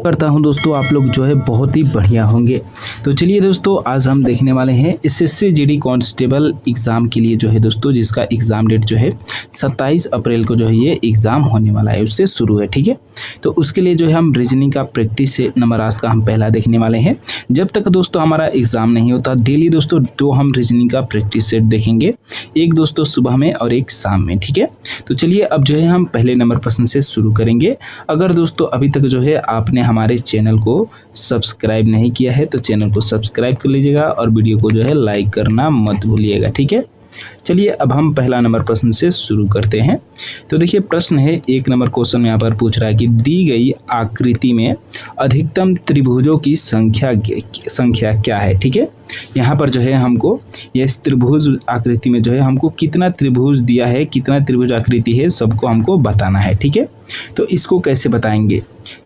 करता हूं दोस्तों आप लोग जो है बहुत ही बढ़िया होंगे। तो चलिए दोस्तों आज हम देखने वाले हैं एसएससी जीडी कांस्टेबल एग्ज़ाम के लिए जो है दोस्तों जिसका एग्ज़ाम डेट जो है 27 अप्रैल को जो है ये एग्ज़ाम होने वाला है, उससे शुरू है। ठीक है, तो उसके लिए जो है हम रीजनिंग का प्रैक्टिस से नंबर आज का हम पहला देखने वाले हैं। जब तक दोस्तों हमारा एग्ज़ाम नहीं होता डेली दोस्तों 2 हम रीजनिंग का प्रैक्टिस सेट देखेंगे, एक दोस्तों सुबह में और एक शाम में। ठीक है, तो चलिए अब जो है हम पहले नंबर प्रश्न से शुरू करेंगे। अगर दोस्तों अभी तक जो है आपने हमारे चैनल को सब्सक्राइब नहीं किया है तो चैनल को सब्सक्राइब कर लीजिएगा और वीडियो को जो है लाइक करना मत भूलिएगा। ठीक है, चलिए अब हम पहला नंबर प्रश्न से शुरू करते हैं। तो देखिए प्रश्न है, 1 नंबर क्वेश्चन यहाँ पर पूछ रहा है कि दी गई आकृति में अधिकतम त्रिभुजों की संख्या क्या है। ठीक है, यहाँ पर जो है हमको ये त्रिभुज आकृति में जो है हमको कितना त्रिभुज दिया है, कितना त्रिभुज आकृति है सबको हमको बताना है। ठीक है, तो इसको कैसे बताएंगे?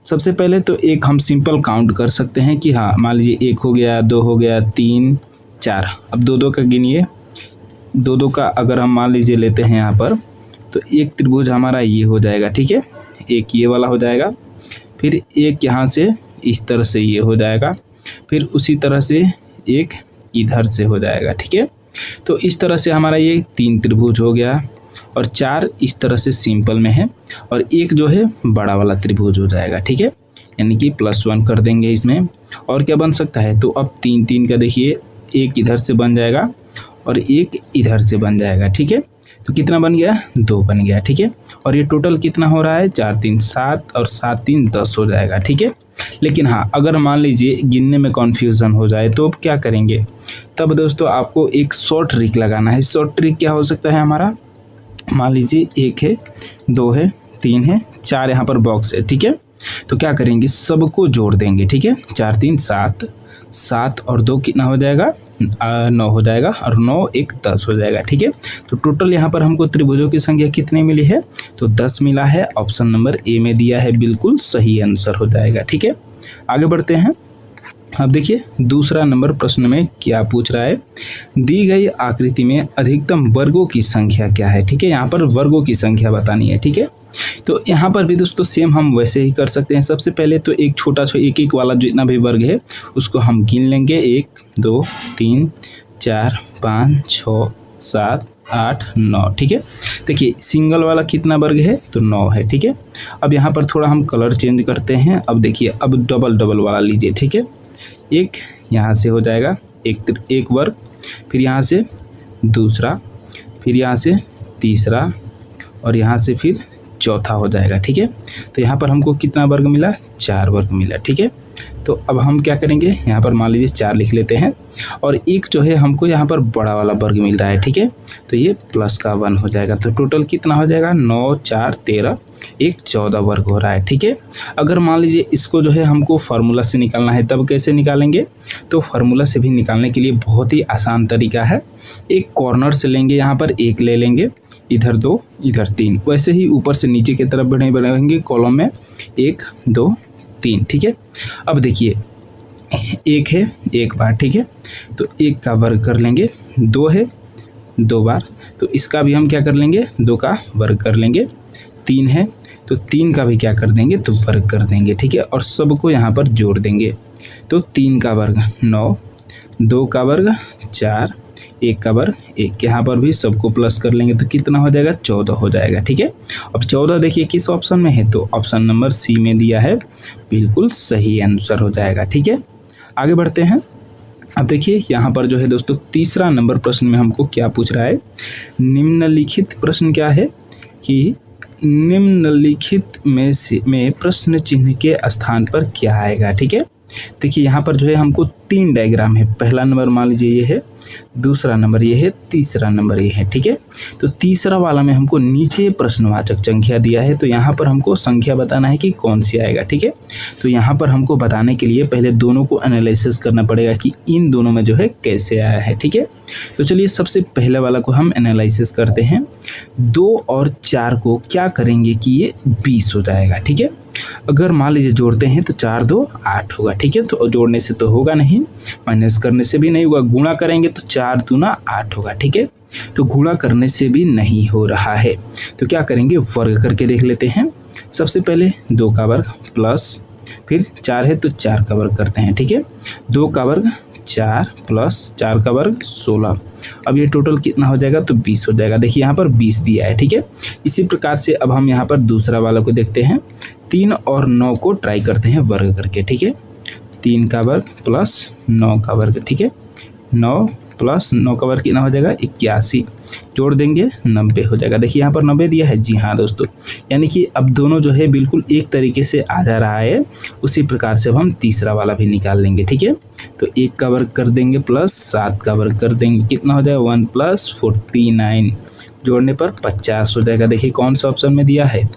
सबसे पहले तो एक हम सिंपल काउंट कर सकते हैं कि हाँ मान लीजिए 1 हो गया, 2 हो गया, 3 4। अब 2 का गिनिए, 2 का अगर हम मान लीजिए लेते हैं यहाँ पर तो एक त्रिभुज हमारा ये हो जाएगा। ठीक है, एक ये वाला हो जाएगा, फिर एक यहाँ से इस तरह से ये हो जाएगा, फिर उसी तरह से एक इधर से हो जाएगा। ठीक है, तो इस तरह से हमारा ये 3 त्रिभुज हो गया और 4 इस तरह से सिंपल में है और एक जो है बड़ा वाला त्रिभुज हो जाएगा। ठीक है, यानी कि +1 कर देंगे इसमें। और क्या बन सकता है, तो अब 3 का देखिए, एक इधर से बन जाएगा और एक इधर से बन जाएगा। ठीक है, तो कितना बन गया, 2 बन गया। ठीक है, और ये टोटल कितना हो रहा है, 4 3 7 और 7 3 10 हो जाएगा। ठीक है, लेकिन हाँ अगर मान लीजिए गिनने में कन्फ्यूज़न हो जाए तो अब क्या करेंगे, तब दोस्तों आपको एक शॉर्ट ट्रिक लगाना है। शॉर्ट ट्रिक क्या हो सकता है हमारा, मान लीजिए 1 है, 2 है, 3 है, 4 यहाँ पर बॉक्स है। ठीक है, तो क्या करेंगे, सबको जोड़ देंगे। ठीक है, 4 3 7, 7 और 2 कितना हो जाएगा, 9 हो जाएगा और 9 1 10 हो जाएगा। ठीक है, तो टोटल यहाँ पर हमको त्रिभुजों की संख्या कितनी मिली है, तो 10 मिला है। ऑप्शन नंबर ए में दिया है, बिल्कुल सही आंसर हो जाएगा। ठीक है, आगे बढ़ते हैं। अब देखिए दूसरा नंबर प्रश्न में क्या पूछ रहा है, दी गई आकृति में अधिकतम वर्गों की संख्या क्या है। ठीक है, यहाँ पर वर्गों की संख्या बतानी है। ठीक है, तो यहाँ पर भी दोस्तों सेम हम वैसे ही कर सकते हैं। सबसे पहले तो एक छोटा एक वाला जितना भी वर्ग है उसको हम गिन लेंगे, 1 2 3 4 5 6 7 8 9। ठीक है, देखिए सिंगल वाला कितना वर्ग है, तो 9 है। ठीक है, अब यहाँ पर थोड़ा हम कलर चेंज करते हैं। अब देखिए अब डबल वाला लीजिए। ठीक है, एक यहाँ से हो जाएगा एक वर्ग, फिर यहाँ से दूसरा, फिर यहाँ से तीसरा और यहाँ से फिर चौथा हो जाएगा। ठीक है, तो यहाँ पर हमको कितना वर्ग मिला, 4 वर्ग मिला। ठीक है, तो अब हम क्या करेंगे, यहाँ पर मान लीजिए 4 लिख लेते हैं और एक जो है हमको यहाँ पर बड़ा वाला वर्ग मिल रहा है। ठीक है, तो ये +1 हो जाएगा। तो टोटल कितना हो जाएगा, 9 4 13, एक 14 वर्ग हो रहा है। ठीक है, अगर मान लीजिए इसको जो है हमको फार्मूला से निकालना है तब कैसे निकालेंगे, तो फार्मूला से भी निकालने के लिए बहुत ही आसान तरीका है। एक कॉर्नर से लेंगे, यहाँ पर 1 ले लेंगे, इधर 2 इधर 3, वैसे ही ऊपर से नीचे की तरफ बढ़ेंगे कॉलम में 1 2 3। ठीक है, अब देखिए 1 है 1 बार। ठीक है, तो 1 का वर्ग कर लेंगे, 2 है 2 बार, तो इसका भी हम क्या कर लेंगे, 2 का वर्ग कर लेंगे। 3 है तो 3 का भी क्या कर देंगे, तो वर्ग कर देंगे। ठीक है, और सबको यहाँ पर जोड़ देंगे, तो 3 का वर्ग 9, 2 का वर्ग 4, 1 का वर्ग 1, यहाँ पर भी सबको प्लस कर लेंगे तो कितना हो जाएगा, 14 हो जाएगा। ठीक है, अब 14 देखिए किस ऑप्शन में है, तो ऑप्शन नंबर सी में दिया है, बिल्कुल सही आंसर हो जाएगा। ठीक है, आगे बढ़ते हैं। अब देखिए यहाँ पर जो है दोस्तों तीसरा नंबर प्रश्न में हमको क्या पूछ रहा है, निम्नलिखित प्रश्न क्या है कि निम्नलिखित में प्रश्न चिन्ह के स्थान पर क्या आएगा। ठीक है, देखिए यहाँ पर जो है हमको 3 डायग्राम है, पहला नंबर मान लीजिए ये है, दूसरा नंबर ये है, तीसरा नंबर ये है। ठीक है, तो तीसरा वाला में हमको नीचे प्रश्नवाचक संख्या दिया है, तो यहाँ पर हमको संख्या बताना है कि कौन सी आएगा। ठीक है, तो यहाँ पर हमको बताने के लिए पहले दोनों को एनालिसिस करना पड़ेगा कि इन दोनों में जो है कैसे आया है। ठीक है, तो चलिए सबसे पहले वाला को हम एनालिसिस करते हैं। 2 और 4 को क्या करेंगे कि ये 20 हो जाएगा। ठीक है, अगर मान लीजिए जोड़ते हैं तो 4 2 8 होगा। ठीक है, तो जोड़ने से तो होगा नहीं, माइनस करने से भी नहीं होगा, गुणा करेंगे तो 4 दूना 8 होगा। ठीक है, तो गुणा करने से भी नहीं हो रहा है, तो क्या करेंगे, वर्ग करके देख लेते हैं। सबसे पहले 2 का वर्ग प्लस फिर 4 है तो 4 का वर्ग करते हैं, ठीक है। 2 का वर्ग 4 प्लस 4 का वर्ग 16। अब ये टोटल कितना हो जाएगा तो 20 हो जाएगा। देखिए यहाँ पर 20 दिया है, ठीक है। इसी प्रकार से अब हम यहाँ पर दूसरा वाला को देखते हैं। 3 और 9 को ट्राई करते हैं वर्ग करके, ठीक है। 3 का वर्ग प्लस 9 का वर्ग, ठीक है। 9 प्लस 9 का वर्ग कितना हो जाएगा 81, जोड़ देंगे 90 हो जाएगा। देखिए यहाँ पर 90 दिया है, जी हाँ दोस्तों, यानी कि अब दोनों जो है बिल्कुल एक तरीके से आ जा रहा है। उसी प्रकार से अब हम तीसरा वाला भी निकाल लेंगे, ठीक है। तो 1 का वर्ग कर देंगे प्लस 7 का वर्ग कर देंगे, कितना हो जाएगा 1 प्लस 49, जोड़ने पर 50 हो जाएगा। देखिए कौन सा ऑप्शन में दिया है,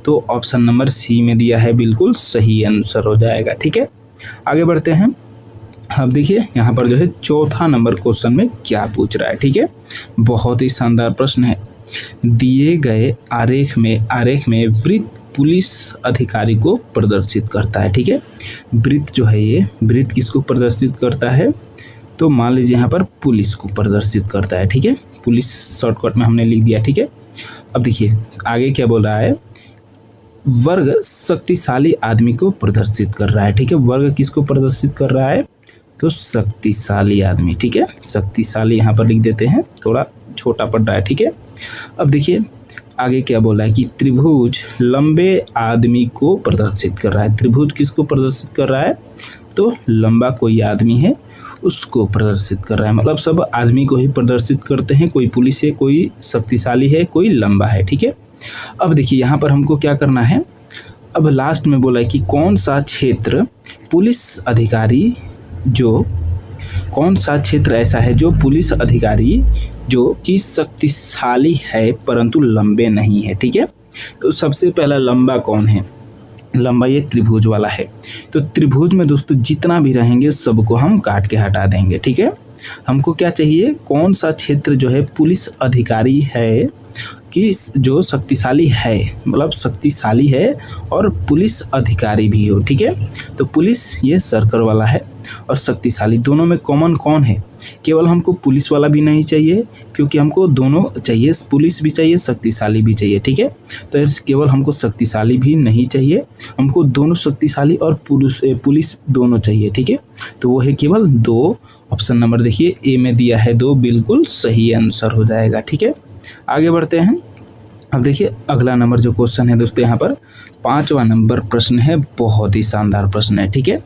तो ऑप्शन नंबर सी में दिया है, बिल्कुल सही आंसर हो जाएगा, ठीक है। आगे बढ़ते हैं। अब देखिए यहाँ पर जो है चौथा नंबर क्वेश्चन में क्या पूछ रहा है, ठीक है। बहुत ही शानदार प्रश्न है। दिए गए आरेख में वृत्त पुलिस अधिकारी को प्रदर्शित करता है, ठीक है। वृत्त जो है ये वृत्त किसको प्रदर्शित करता है, तो मान लीजिए यहाँ पर पुलिस को प्रदर्शित करता है, ठीक है। पुलिस शॉर्टकट में हमने लिख दिया, ठीक है। अब देखिए आगे क्या बोल रहा है, वर्ग शक्तिशाली आदमी को प्रदर्शित कर रहा है, ठीक है। वर्ग किसको प्रदर्शित कर रहा है, तो शक्तिशाली आदमी, ठीक है। शक्तिशाली यहाँ पर लिख देते हैं, थोड़ा छोटा पड़ रहा है, ठीक है। अब देखिए आगे क्या बोला है कि त्रिभुज लंबे आदमी को प्रदर्शित कर रहा है। त्रिभुज किसको प्रदर्शित कर रहा है, तो लंबा कोई आदमी है उसको प्रदर्शित कर रहा है। मतलब सब आदमी को ही प्रदर्शित करते हैं, कोई पुलिस है, कोई शक्तिशाली है, कोई लंबा है, ठीक है। अब देखिए यहाँ पर हमको क्या करना है, अब लास्ट में बोला है कि कौन सा क्षेत्र पुलिस अधिकारी कौन सा क्षेत्र ऐसा है जो पुलिस अधिकारी जो कि शक्तिशाली है परंतु लंबे नहीं है, ठीक है। तो सबसे पहला लंबा कौन है, लंबा ये त्रिभुज वाला है। तो त्रिभुज में दोस्तों जितना भी रहेंगे सबको हम काट के हटा देंगे, ठीक है। हमको क्या चाहिए, कौन सा क्षेत्र जो है पुलिस अधिकारी है कि जो शक्तिशाली है, मतलब शक्तिशाली है और पुलिस अधिकारी भी हो, ठीक है। तो पुलिस ये सर्कल वाला है और शक्तिशाली दोनों में कॉमन कौन है, केवल हमको पुलिस वाला भी नहीं चाहिए क्योंकि हमको दोनों चाहिए, पुलिस भी चाहिए शक्तिशाली भी चाहिए, ठीक है। तो केवल हमको शक्तिशाली भी नहीं चाहिए, हमको दोनों शक्तिशाली और पुलिस दोनों चाहिए, ठीक है। तो वो है केवल 2, ऑप्शन नंबर देखिए ए में दिया है 2, बिल्कुल सही आंसर हो जाएगा, ठीक है। आगे बढ़ते हैं। अब देखिए अगला नंबर जो क्वेश्चन है दोस्तों, यहाँ पर 5वां नंबर प्रश्न है, बहुत ही शानदार प्रश्न है, ठीक है।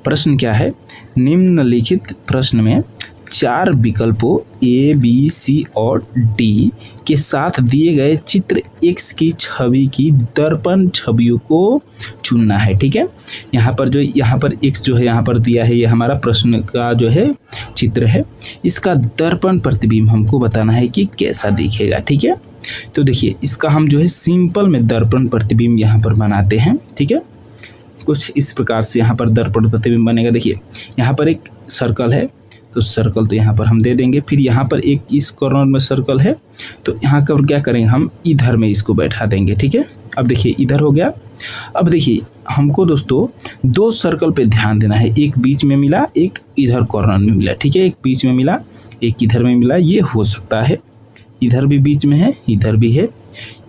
प्रश्न क्या है, निम्नलिखित प्रश्न में 4 विकल्पों ए बी सी और डी के साथ दिए गए चित्र X की छवि की दर्पण छवियों को चुनना है, ठीक है। यहाँ पर X जो है यहाँ पर दिया है, ये हमारा प्रश्न का जो है चित्र है, इसका दर्पण प्रतिबिंब हमको बताना है कि कैसा दिखेगा, ठीक है। तो देखिए इसका हम जो है सिंपल में दर्पण प्रतिबिंब यहाँ पर बनाते हैं, ठीक है। कुछ इस प्रकार से यहाँ पर दर्पण प्रतिबिंब बनेगा। देखिए यहाँ पर एक सर्कल है, तो सर्कल तो यहाँ पर हम दे देंगे, फिर यहाँ पर एक इस कॉर्नर में सर्कल है, तो यहाँ पर क्या करेंगे, हम इधर में इसको बैठा देंगे, ठीक है। अब देखिए इधर हो गया। अब देखिए हमको दोस्तों 2 सर्कल पे ध्यान देना है, एक बीच में मिला, एक इधर कॉर्नर में मिला, ठीक है। एक बीच में मिला, एक इधर में मिला, ये हो सकता है इधर भी बीच में है, इधर भी है,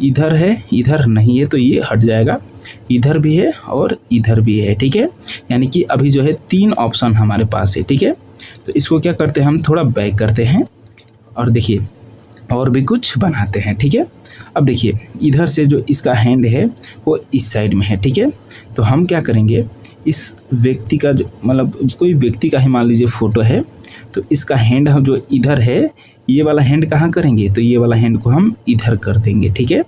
इधर नहीं है तो ये हट जाएगा, इधर भी है और इधर भी है, ठीक है। यानी कि अभी जो है 3 ऑप्शन हमारे पास है, ठीक है। तो इसको क्या करते हैं, हम थोड़ा बैक करते हैं और देखिए और भी कुछ बनाते हैं, ठीक है। अब देखिए इधर से जो इसका हैंड है वो इस साइड में है, ठीक है। तो हम क्या करेंगे, इस व्यक्ति का जो मतलब कोई व्यक्ति का ही मान लीजिए फ़ोटो है, तो इसका हैंड हम जो इधर है, ये वाला हैंड कहाँ करेंगे, तो ये वाला हैंड को हम इधर कर देंगे, ठीक है।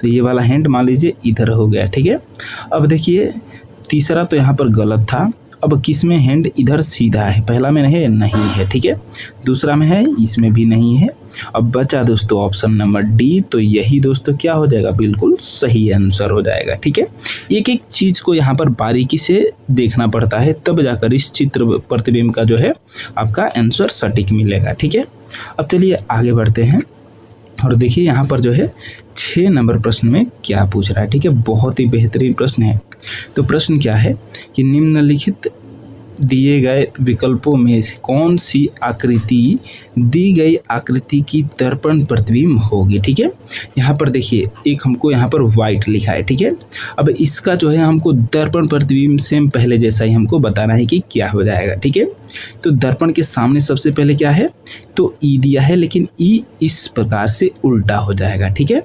तो ये वाला हैंड मान लीजिए इधर हो गया, ठीक है। अब देखिए तीसरा तो यहाँ पर गलत था, अब किस में हैंड इधर सीधा है, पहला में नहीं है, ठीक है। दूसरा में है, इसमें भी नहीं है। अब बचा दोस्तों ऑप्शन नंबर डी, तो यही दोस्तों क्या हो जाएगा, बिल्कुल सही आंसर हो जाएगा, ठीक है। एक एक चीज़ को यहाँ पर बारीकी से देखना पड़ता है, तब जाकर इस चित्र प्रतिबिंब का जो है आपका आंसर सटीक मिलेगा, ठीक है। अब चलिए आगे बढ़ते हैं और देखिए यहाँ पर जो है 6 नंबर प्रश्न में क्या पूछ रहा है, ठीक है। बहुत ही बेहतरीन प्रश्न है। तो प्रश्न क्या है कि निम्नलिखित दिए गए विकल्पों में से कौन सी आकृति दी गई आकृति की दर्पण प्रतिबिंब होगी। ठीक है, यहाँ पर देखिए एक हमको यहाँ पर वाइट लिखा है। ठीक है, अब इसका जो है हमको दर्पण प्रतिबिंब सेम पहले जैसा ही हमको बताना है कि क्या हो जाएगा। ठीक है, तो दर्पण के सामने सबसे पहले क्या है, तो ई दिया है, लेकिन ई इस प्रकार से उल्टा हो जाएगा। ठीक है,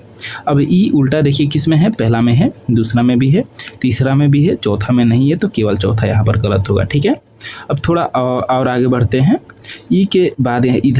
अब ई उल्टा देखिए किस में है, पहला में है, दूसरा में भी है, तीसरा में भी है, चौथा में नहीं है, तो केवल चौथा यहाँ पर गलत होगा। ठीक है, अब थोड़ा और आगे बढ़ते हैं। ई के बाद इधर